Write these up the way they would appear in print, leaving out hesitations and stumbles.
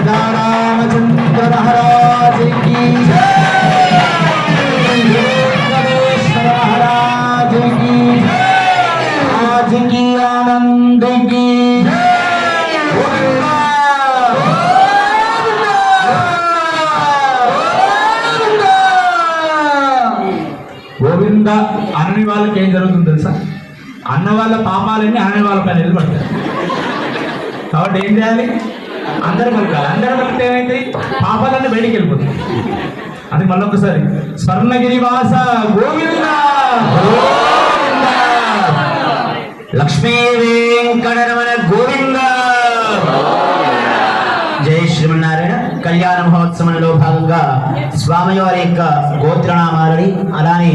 रामचंद्र महाराज की वेंकटेश्वर महाराज की आज की आनंद की గోవింద అనని వాళ్ళకి ఏం జరుగుతుంది తెలుసా? అన్న వాళ్ళ పాపాలన్నీ అనని వాళ్ళ పైన నిలబడతాయి. కాబట్టి ఏం చేయాలి? అందరూ కలగాలి. అందరూ కలిపితే ఏమైంది? పాపాలన్నీ బయటికి వెళ్ళిపోతాయి. అది మళ్ళొకసారి స్వర్ణగిరి వాస గోవింద లక్ష్మీ వెంకటరమణ గోవింద. జై శ్రీమన్నారాయణ. కళ్యాణ మహోత్సవంలో భాగంగా స్వామివారి యొక్క గోత్రనామాలని, అలానే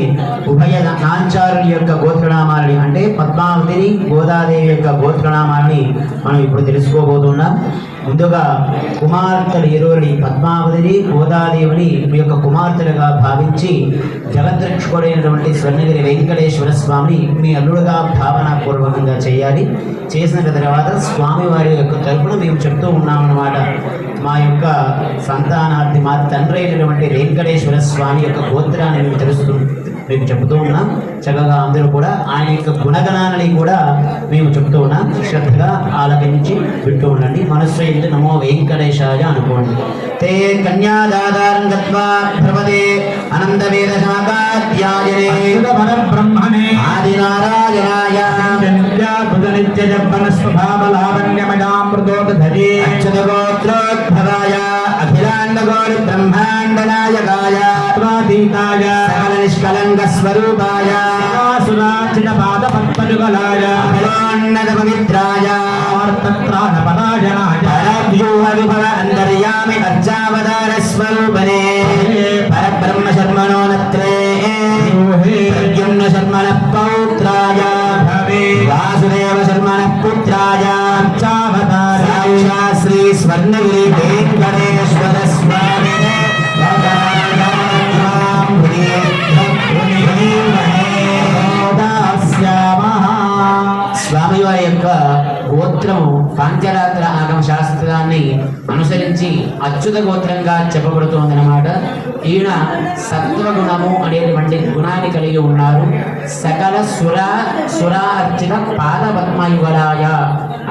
ఉభయ నాంచారుల యొక్క గోత్రనామాలని, అంటే పద్మావతిని గోదాదేవి యొక్క గోత్రనామాలని మనం ఇప్పుడు తెలుసుకోబోతున్నాం. ముందుగా కుమార్తెలు ఇరువురిని, పద్మావతిని గోదాదేవిని మీ యొక్క కుమార్తెలుగా భావించి జగద్రక్షకుడైనటువంటి స్వర్ణగిరి వెంకటేశ్వర స్వామిని మీ అల్లుడుగా భావనాపూర్వకంగా చేయాలి. చేసిన తర్వాత స్వామివారి యొక్క తరపున మేము చెప్తూ ఉన్నామన్నమాట. మా యొక్క సంతానార్థి, మా తండ్రి అయినటువంటి వెంకటేశ్వర స్వామి యొక్క గోత్రాన్ని మేము చెబుతూ ఉన్నాం. చక్కగా అందరూ కూడా ఆయన యొక్క గుణగణాలని కూడా మేము చెప్తూ ఉన్నాం. శ్రద్ధగా ఆలకించి వింటూ ఉండండి. మనస్సు ఎందు నమో వెంకటేశాయ అనుకోండి. తే కన్యాదాదారం గత్వా భ్రవదే అనంత వేద శాఖాధ్యాయనే బ్రహ్మణే ఆదినారాయణాయ నిత్యజపనస్వభావలావణ్యమయామృతోదధరే అచ్యుతగోత్రోద్భవాయ అఖిలాండగోళ బ్రహ్మాండనాయకాయ స్వాధీతాయ సకల నిష్కలంక స్వరూపాయ సురాచిత పాద పద్మయుగలాయ అఖిలోన్నత పవిత్రాయ ఆర్తత్రాణ పదాజనాయ పరవ్యూహ విభవ అంతర్యామి అర్చావతార స్వరూపనే పరబ్రహ్మ శర్మణోనత్రే ప్రద్యుమ్న శర్మణ పౌత్రాయ వాసుదేవ శర్మణ పుత్రాయ అర్చావతారాయ శ్రీ స్వర్ణగిరి వెంకటేశ్వర స్వామినే స్వామివారి యొక్క గోత్రము పాంచరాత్ర ఆగమ శాస్త్రాన్ని అనుసరించి అచ్యుత గోత్రంగా చెప్పబడుతోందన్నమాట. ఈయన సత్వగుణము అనేటువంటి గుణాన్ని కలిగి ఉన్నారు. సకల సురార్చిత పాద పద్మయుగలాయ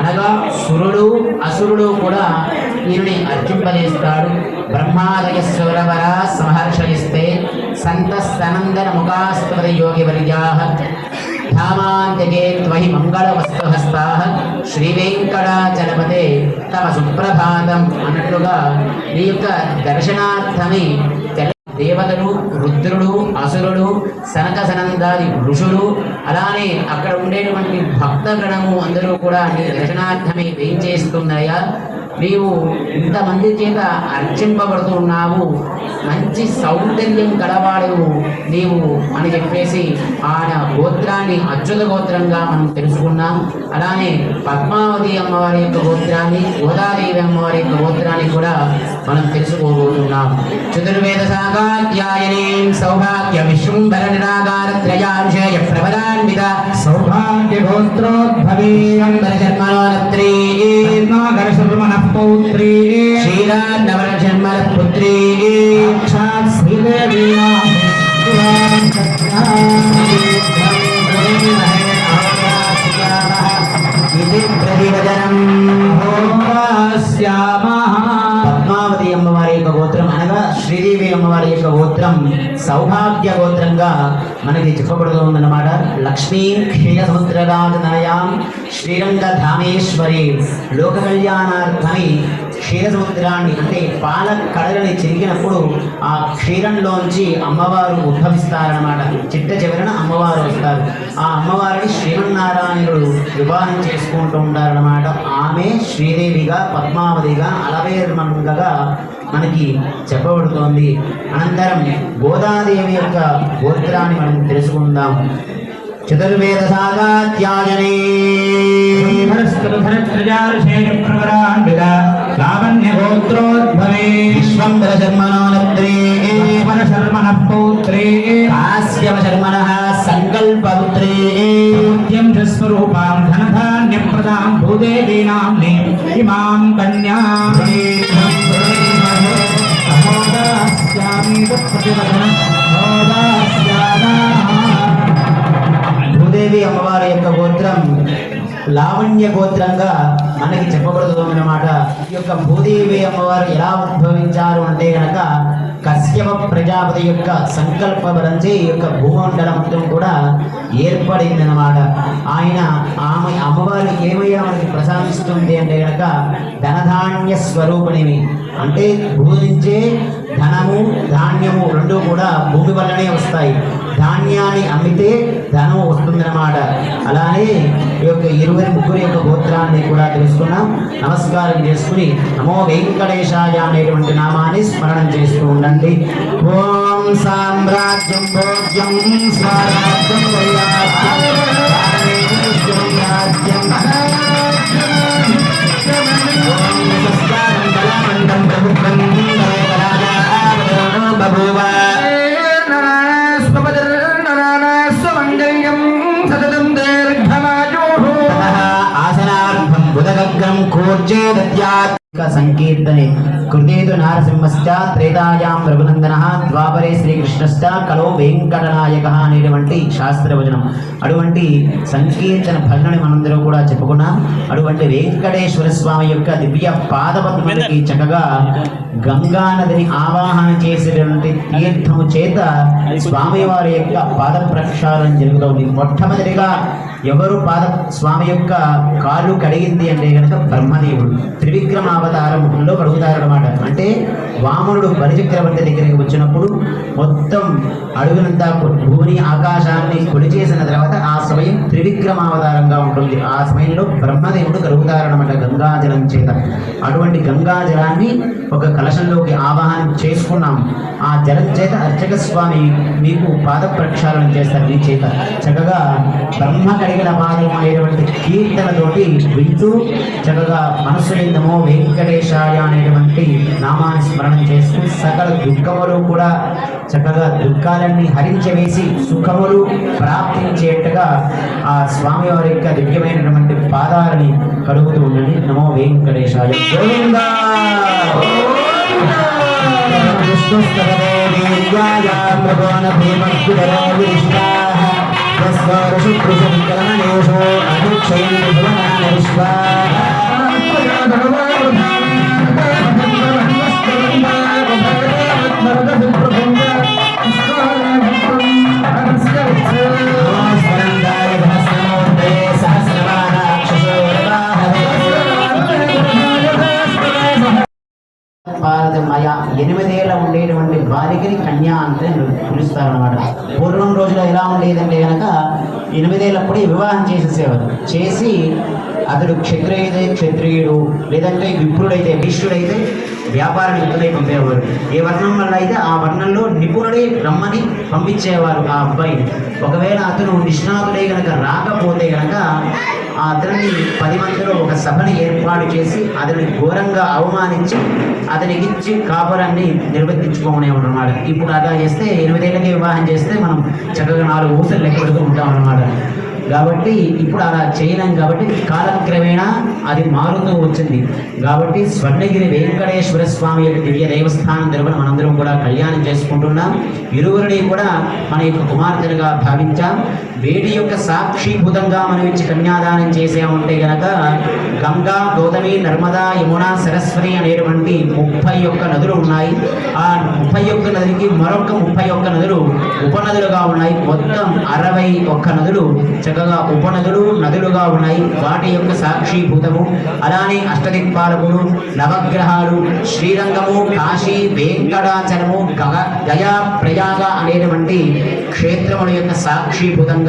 అనగా సురుడు అసురుడు కూడా వీరిని అర్చింపజేస్తాడు. బ్రహ్మాదయ సురవర సమహర్షయిస్తే సంత సనందన ముఖాస్పద యోగి వర్యాః ధామాంతకే త్వయి మంగళ వస్తుహస్తాః శ్రీ వెంకటాచలపతే తమ సుప్రభాతం అన్నట్లుగా ఈ యొక్క దర్శనార్థమై దేవతలు, రుద్రుడు, అసురుడు, సనక సనందాది ఋషులు, అలానే అక్కడ ఉండేటువంటి భక్తగణము అందరూ కూడా నీ దర్శనార్థమై వేయించేస్తున్నాయా. నీవు ఇంతమంది చేత అర్చింపబడుతున్నావు, మంచి సౌందర్యం గలవాడు నీవు అని చెప్పేసి ఆయన గోత్రాన్ని అచ్యుత గోత్రంగా మనం తెలుసుకున్నాం. అలానే పద్మావతి అమ్మవారి యొక్క గోత్రాన్ని, గోదాదేవి అమ్మవారి యొక్క గోత్రాన్ని కూడా మనం తెలుసుకోబోతున్నాం. చతుర్వేద శాఖాధ్యాయనే సౌభాగ్య విశ్వంభర నిరాగార త్రయాభిషేయ ప్రవరాన్విత సౌభాగ్య గోత్రోద్భవే అంబర శర్మణోనత్రీ నాగర శర్మణ పౌత్రీ శ్రీరాన్నవర శర్మణ పుత్రీ సాక్షాత్ శ్రీదేవి పద్మావతి అమ్మవారి యొక్క గోత్రం అనగా శ్రీదేవి అమ్మవారి యొక్క గోత్రం సౌభాగ్య గోత్రంగా మనకి చెప్పబడుతుందన్నమాట. లక్ష్మీ క్షీర సముద్రరాజనయాం శ్రీరంగ ధామేశ్వరి లోక కళ్యాణార్థమై క్షీర సముద్రాన్ని అంటే పాల కడలని చెరిగినప్పుడు ఆ క్షీరంలోంచి అమ్మవారు ఉద్భవిస్తారనమాట. చిట్ట చివరన అమ్మవారు వస్తారు. ఆ అమ్మవారిని శ్రీమన్నారాయణుడు వివాహం చేసుకుంటూ ఉంటారనమాట. ఆమె శ్రీదేవిగా, పద్మావతిగా, అలవేర్మంగగా మనకి చెప్పబడుతోంది. అనంతరం గోదాదేవి యొక్క గోత్రాన్ని మనం తెలుసుకుందాం. చతుర్వేద శాఖాధ్యాయనే లావణ్యగోత్రోద్భవే విశ్వంబర శర్మణోనత్రే శర్మణ పౌత్రే కాశ్యప శర్మణ సంకల్పపుత్రే స్వరూపాం ధనధాన్య ప్రదాం భూదేవీనాం ఇమాం కన్యా లావణ్య గోత్రంగా మనకి చెప్పబడుతుంది అన్నమాట. ఈ యొక్క భూదేవి అమ్మవారు ఎలా ఉద్భవించారు అంటే గనక కశ్యప ప్రజాపతి యొక్క సంకల్ప బలంచే ఈ యొక్క భూమండలం మొత్తం కూడా ఏర్పడింది అన్నమాట. ఆమె అమ్మవారు ఏమయ్యా మనకి ప్రసాదిస్తుంది అంటే గనక ధనధాన్య స్వరూపిణివి, అంటే భూమి నుంచే ధనము ధాన్యము రెండు కూడా భూమి వల్లనే వస్తాయి. ధాన్యాన్ని అమ్మితే ధనం వస్తుందన్నమాట. అలానే ఈ యొక్క 23 యొక్క గోత్రాన్ని కూడా తెలుసుకున్నాం. నమస్కారం చేసుకుని నమో వెంకటేశాయ అనేటువంటి నామాన్ని స్మరణం చేస్తూ ఉండండి. ఓం సామ్రాజ్యం భోజ్యం స్వరాజ్యం సంకీర్తనే కృతేతు నారసింహశ్చ త్రేతాయాం రఘునందనః ద్వాపరే శ్రీకృష్ణశ్చ కలో వెంకటనాయకః అనేటువంటి శాస్త్రవచనం. అటువంటి సంకీర్తన ఫలాన్ని మనందరూ కూడా చెప్పుకున్నాం. అటువంటి వెంకటేశ్వర స్వామి యొక్క దివ్య పాదపద్మకి చక్కగా గంగా నదిని ఆవాహన చేసేటువంటి తీర్థము చేత స్వామివారి యొక్క పాద ప్రక్షాళన జరుగుతుంది. మొట్టమొదటిగా ఎవరు స్వామి యొక్క కాళ్ళు కడిగింది అంటే కనుక బ్రహ్మదేవుడు త్రివిక్రమావతారంలో కడుగుతారనమాట. అంటే వామనుడు బలిచక్రవర్తి దగ్గరికి వచ్చినప్పుడు మొత్తం అడుగునంతా భూమిని ఆకాశాన్ని కొడి చేసిన తర్వాత ఆ సమయం త్రివిక్రమావతారంగా ఉంటుంది. ఆ సమయంలో బ్రహ్మదేవుడు కడుగుతారనమాట గంగాజలం చేత. అటువంటి గంగాజలాన్ని ఒక కలశంలోకి ఆవాహన చేసుకున్నాం. ఆ జలం చేత అర్చక స్వామి మీకు పాద ప్రక్షాళన చేస్తారు. మీ చేత చక్కగా బ్రహ్మ కడిగిన పాదం అనేటువంటి కీర్తనతోటి వింటూ చక్కగా మనస్సు నిందమో వెంకటేశాయ అనేటువంటి నామాన్ని స్మరణం చేస్తూ సకల దుఃఖములు కూడా చక్కగా దుఃఖాలన్నీ హరించవేసి సుఖములు ప్రాప్తించేట్టుగా ఆ స్వామి వారి యొక్క దివ్యమైనటువంటి పాదాలని కడుగుతూ ఉండండి. నమో వెంకటేశాయ. మయ 8 ఏళ్ళ ఉండేటువంటి బాలికని కన్యా అంటే పిలుస్తారనమాట. పూర్వం రోజుల్లో ఎలా ఉండేదంటే కనుక 8 ఏళ్ళప్పుడే వివాహం చేసేసేవారు. చేసి అతడు క్షత్రియుడైతే క్షత్రియుడు, లేదంటే విప్రుడైతే విష్ణుడైతే వ్యాపార నిపుణుడై పంపేవారు. ఏ వర్ణం వల్ల అయితే ఆ వర్ణంలో నిపుణుడై రమ్మని పంపించేవారు ఆ అబ్బాయిని. ఒకవేళ అతను నిష్ణాతుడై కనుక రాకపోతే కనుక అతన్ని 10 మందిలో ఒక సభని ఏర్పాటు చేసి అతని ఘోరంగా అవమానించి అతనికి ఇచ్చి కాపురాన్ని నిర్వర్తించుకోమనేవాడు అన్నమాట. ఇప్పుడు అలా చేస్తే 8 ఏళ్ళకి వివాహం చేస్తే మనం చక్కగా 4 ఊసలు లెక్క పెడుతూ ఉంటాం అన్నమాట. కాబట్టి ఇప్పుడు అలా చేయలేం. కాబట్టి కాలక్రమేణా అది మారుతూ వచ్చింది. కాబట్టి స్వర్ణగిరి వెంకటేశ్వర స్వామి యొక్క దివ్య దేవస్థానం తరపున మనందరం కూడా కళ్యాణం చేసుకుంటున్నాం. ఇరువురిని కూడా మన యొక్క కుమార్తెలుగా భావించాం. వేడి యొక్క సాక్షిభూతంగా మనం ఇచ్చి కన్యాదానం చేసామంటే గనక గంగా, గౌతమి, నర్మదా, యమున, సరస్వతి అనేటువంటి 31 నదులు ఉన్నాయి. ఆ 31 నదికి మరొక 31 నదులు ఉపనదులుగా ఉన్నాయి. మొత్తం 61 నదులు చక్కగా ఉపనదులు నదులుగా ఉన్నాయి. వాటి యొక్క సాక్షిభూతము. అలానే అష్టదిక్పాలకులు, నవగ్రహాలు, శ్రీరంగము, కాశీ, వెంకటాచలము, గయా, ప్రయాగ అనేటువంటి క్షేత్రముల యొక్క సాక్షిభూతంగా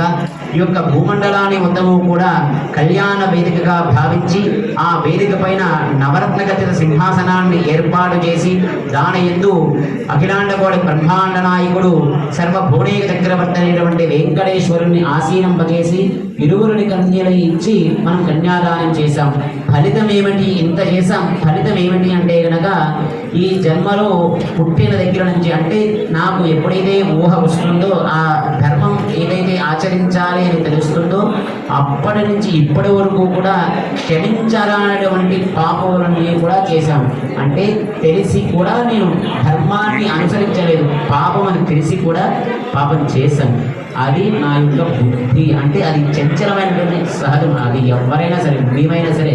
ఈ యొక్క భూమండలాన్ని మొత్తము కూడా కళ్యాణ వేదికగా భావించి ఆ వేదిక పైన నవరత్నగతిత సింహాసనాన్ని ఏర్పాటు చేసి దాని యందు అఖిలాండకోడి బ్రహ్మాండ నాయకుడు సర్వభువనేక చక్రవర్తి అనేటువంటి వెంకటేశ్వరుణ్ణి ఆసీనంపజేసి ఇరువురిని కన్యలు ఇచ్చి మనం కన్యాదానం చేశాం. ఫలితం ఏమిటి? ఇంత చేశాం. ఫలితం ఏమిటి అంటే కనుక ఈ జన్మలో పుట్టిన దగ్గర నుంచి, అంటే నాకు ఎప్పుడైతే ఊహ వస్తుందో ఆ ధర్మం ఏదైతే ఆచరించాలి అని తెలుస్తుందో అప్పటి నుంచి ఇప్పటి వరకు కూడా క్షమించాలనేటువంటి పాపములన్నీ కూడా చేశాము. అంటే తెలిసి కూడా నేను ధర్మాన్ని అనుసరించలేదు, పాపం అని తెలిసి కూడా పాపం చేశాను. అది నా యొక్క బుద్ధి అంటే అది చంచలమైనటువంటి సహజం. అది ఎవరైనా సరే, మేమైనా సరే,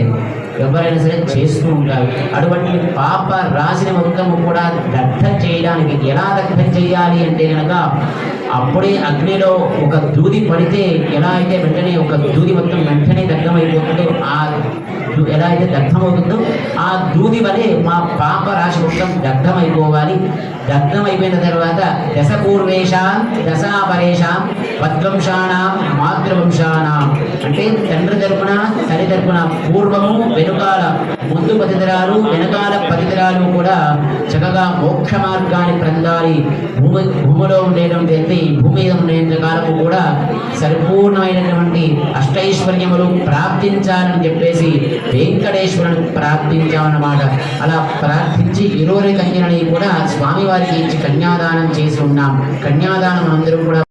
ఎవరైనా సరే చేస్తూ ఉంటారు. అటువంటి పాప రాశిని మొత్తము కూడా దగ్ధం చేయడానికి ఎలా దగ్ధం చేయాలి అంటే కనుక అప్పుడే అగ్నిలో ఒక దూది పడితే ఎలా అయితే వెంటనే ఒక దూది మొత్తం వెంటనే దగ్ధమైపోతుందో, ఆ ఎలా అయితే దగ్ధమవుతుందో ఆ దూది వలె మా పాప రాశి మొత్తం దగ్ధమైపోవాలి. దగ్ధమైపోయిన తర్వాత దశ పూర్వేషాం దశాపరేషాం పద్వంశానాం మాతృవంశానాం అంటే తండ్రి తరపున తల్లి తరపున పూర్వము వెనుకాల ముందు 10 తరాలు వెనకాల 10 తరాలు కూడా చక్కగా మోక్ష మార్గాన్ని పొందాలి. భూమిలో ఉండేటువంటి భూమి మీద ఉండేంత కాలము కూడా సంపూర్ణమైనటువంటి అష్టైశ్వర్యములు ప్రాప్తించాలని చెప్పేసి వెంకటేశ్వరుని ప్రార్థించామన్నమాట. అలా ప్రార్థించి ఇరువురి కన్యలని కూడా స్వామివారికి ఇచ్చి కన్యాదానం చేసి ఉన్నాం. కన్యాదానం అందరూ కూడా